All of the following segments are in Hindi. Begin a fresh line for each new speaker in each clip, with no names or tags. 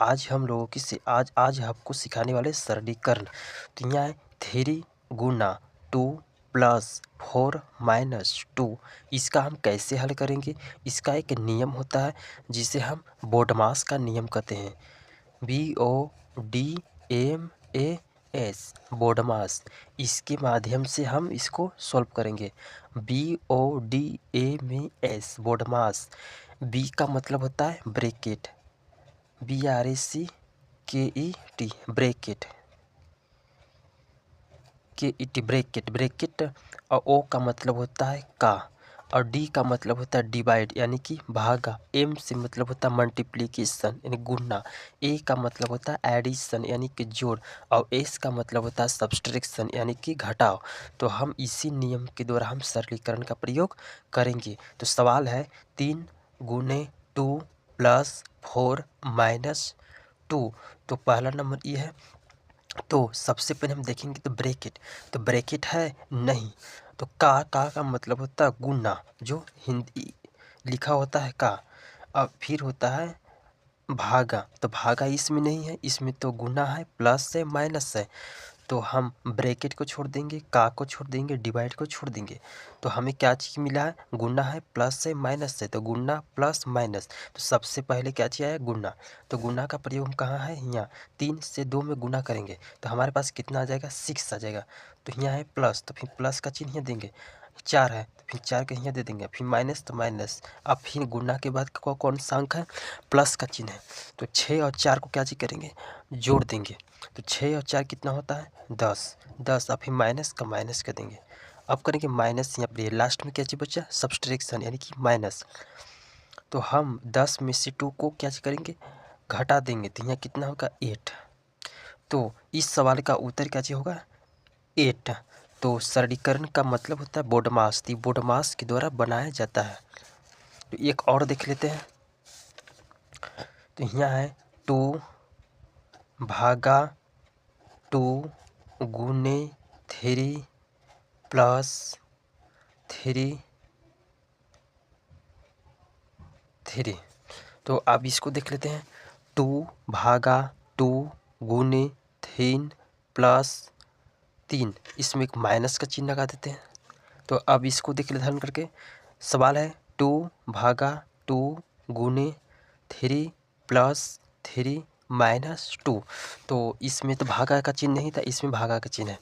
आज हम लोगों की से आज आपको सिखाने वाले सरलीकरण। तो यहाँ है 3 गुना 2 प्लस 4 माइनस 2। इसका हम कैसे हल करेंगे? इसका एक नियम होता है जिसे हम बोडमास का नियम कहते हैं। BODMAS BODMAS. इसके माध्यम से हम इसको सॉल्व करेंगे। BODMAS BODMAS. बी का मतलब होता है ब्रैकेट, BRACKET ब्रैकेट, ब्रैकेट। और ओ का मतलब होता है का, और डी का मतलब होता है डिवाइड यानी कि भागा। एम से मतलब होता है मल्टीप्लिकेशन यानी गुणा। ए का मतलब होता है एडिशन यानी कि जोड़, और एस का मतलब होता है सब्सट्रैक्शन यानी कि घटाव। तो हम इसी नियम के द्वारा हम सरलीकरण का प्रयोग करेंगे। तो सवाल है 3 गुने 2 प्लस 4 माइनस 2। तो पहला नंबर ये है। तो सबसे पहले हम देखेंगे तो ब्रैकेट है नहीं। तो का मतलब होता है गुना, जो हिंदी लिखा होता है का। अब फिर होता है भागा, तो भागा इसमें नहीं है, इसमें तो गुना है, प्लस है, माइनस है। तो हम ब्रैकेट को छोड़ देंगे, का को छोड़ देंगे, डिवाइड को छोड़ देंगे। तो हमें क्या चीज़ मिला है? गुना है, प्लस है, माइनस है। तो गुना प्लस माइनस, तो सबसे पहले क्या चीज़ आया? गुना। तो गुना का प्रयोग हम कहाँ है? यहाँ 3 से 2 में गुना करेंगे तो हमारे पास कितना आ जाएगा? 6 आ जाएगा। तो यहाँ है प्लस, तो फिर प्लस का चिन्ह यहाँ देंगे। 4 है तो फिर 4 का यहाँ दे देंगे, फिर माइनस तो माइनस। अब फिर गुना के बाद कौन सा अंक है? प्लस का चिन्ह है। तो 6 और 4 को क्या चीज़ करेंगे? जोड़ देंगे। तो 6 और 4 कितना होता है? 10। अब फिर माइनस का माइनस कर देंगे। अब करेंगे माइनस, यहाँ पर लास्ट में क्या चीज़ बचा? सब्सट्रैक्शन यानी कि माइनस। तो हम 10 में से 2 को क्या करेंगे? घटा देंगे। तो यहाँ कितना होगा? 8। तो इस सवाल का उत्तर क्या चीज़ होगा? 8। तो सरलीकरण का मतलब होता है बोडमास। तो बोडमास के द्वारा बनाया जाता है। तो एक और देख लेते हैं। तो यहाँ है 2 भागा 2 गुने 3 प्लस 3। तो अब इसको देख लेते हैं। 2 भागा 2 गुने 3 प्लस 3, इसमें एक माइनस का चिन्ह लगा देते हैं। तो अब इसको देख लेते हैं करके। सवाल है 2 भागा 2 गुने 3 प्लस 3 माइनस 2। तो इसमें तो भागा का चिन्ह नहीं था, इसमें भागा का चिन्ह है।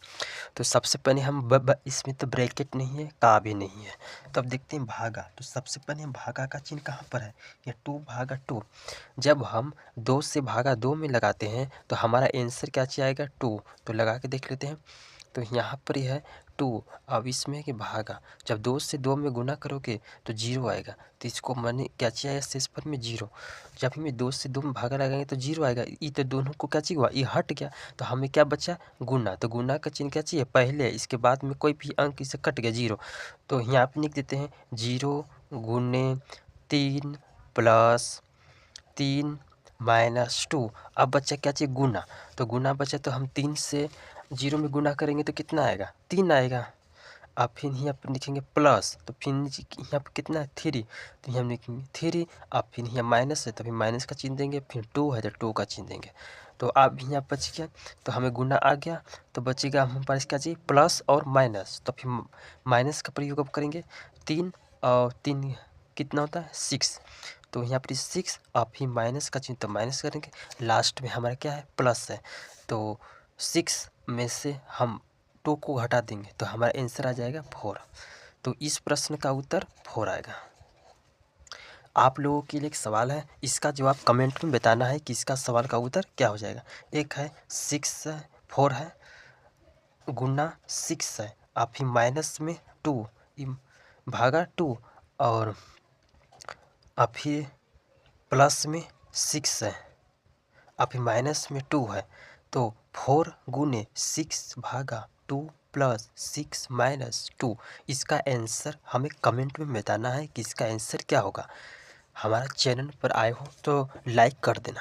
तो सबसे पहले हम इसमें तो ब्रैकेट नहीं है, का भी नहीं है। तब देखते हैं भागा। तो सबसे पहले हम भागा का चिन्ह कहाँ पर है? ये 2 भागा 2। जब हम 2 से भागा 2 में लगाते हैं तो हमारा आंसर क्या आएगा? 2। तो लगा के देख लेते हैं। तो यहाँ पर ही है 2। अब इसमें है कि भागा, जब 2 से 2 में गुना करोगे तो 0 आएगा। तो इसको मैंने क्या चाहिए? शेष पद में 0। जब हमें 2 से 2 में भागा लगाएंगे तो 0 आएगा। ये तो दोनों को क्या चाहिए हुआ? ये हट गया। तो हमें क्या बचा? गुना। तो गुना का चिन्ह क्या चाहिए? पहले, इसके बाद में कोई भी अंक इसे कट गया 0। तो यहाँ पर लिख देते हैं 0 गुने 3 प्लस 3 माइनस 2। अब बच्चा क्या चाहिए? गुना। तो गुना बचा, तो हम 3 से 0 में गुना करेंगे तो कितना आएगा? 3 आएगा। अब फिर यहाँ पर लिखेंगे प्लस, तो फिर नीचे यहाँ पर कितना है? 3। तो यहाँ लिखेंगे 3। अब फिर यहाँ माइनस है तो फिर माइनस का चिन्ह देंगे, फिर 2 है तो 2 का चिन्ह देंगे। तो अब यहाँ बच गया। तो हमें गुना आ गया, तो बचेगा हमारे पास क्या चाहिए? प्लस और माइनस। तो फिर माइनस का प्रयोग अब करेंगे। 3 और 3 कितना होता है? 6। तो यहाँ पर 6, अब फिर माइनस का चिन्ह तो माइनस करेंगे। लास्ट में हमारा क्या है? प्लस है। तो 6 में से हम 2 को हटा देंगे तो हमारा आंसर आ जाएगा 4। तो इस प्रश्न का उत्तर 4 आएगा। आप लोगों के लिए एक सवाल है, इसका जवाब कमेंट में बताना है कि इसका सवाल का उत्तर क्या हो जाएगा। एक है 4 है गुना 6 है, आप फिर माइनस में 2 भागा 2, और अब फिर प्लस में 6 है, अब फिर माइनस में 2 है। तो 4 गुने 6 भागा 2 प्लस 6 माइनस 2। इसका आंसर हमें कमेंट में बताना है कि इसका आंसर क्या होगा। हमारा चैनल पर आए हो तो लाइक कर देना।